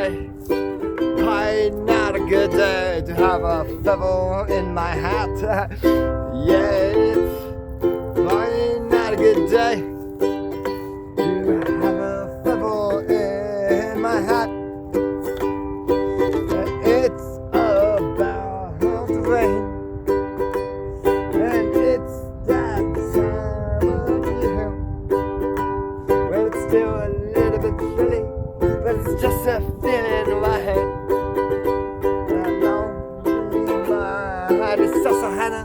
day. Probably not a good day to have a feather in my hat. Yeah, it's probably not a good day to have a feather in my hat. It's about to rain, and it's that time of year when it's still a little bit chilly, but it's just a feeling right. And I know my heart is Susquehanna.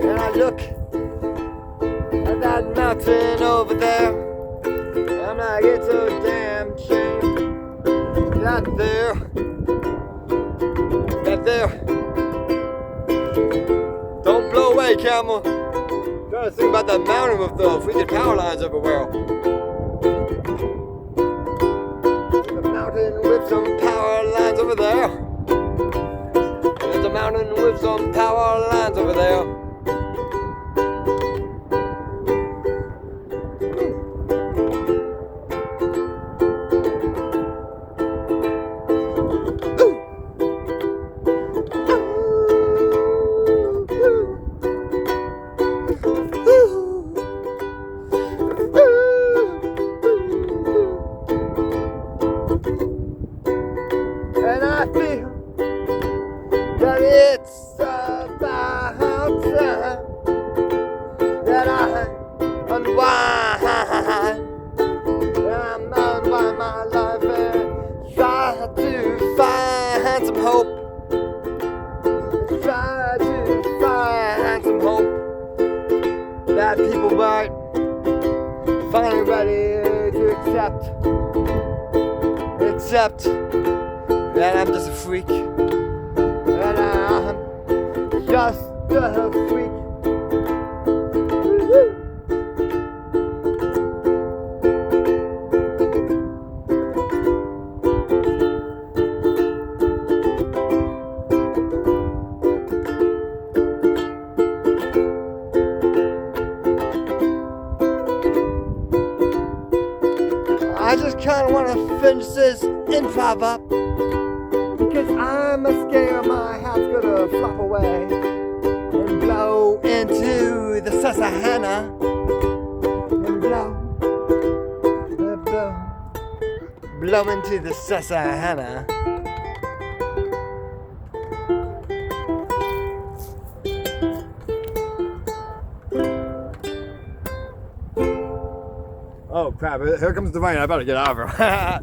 And I look at that mountain over there, and I get so damn shame that there. Don't blow away, camel. Trying to think about that mountain with the freaking power lines everywhere. The mountain with some power lines over there. There's a mountain with some power lines over there. And I feel that it's about time that I unwind. I'm unwind my life and try to find some hope. Try to find some hope that people might finally ready to accept that I'm just a freak, and I'm just a freak. I just kinda wanna finish this improv up, because I'm scared my hat's gonna flop away and blow into the Susquehanna and blow into the Susquehanna. Oh crap, here comes the rain, I better get out of here.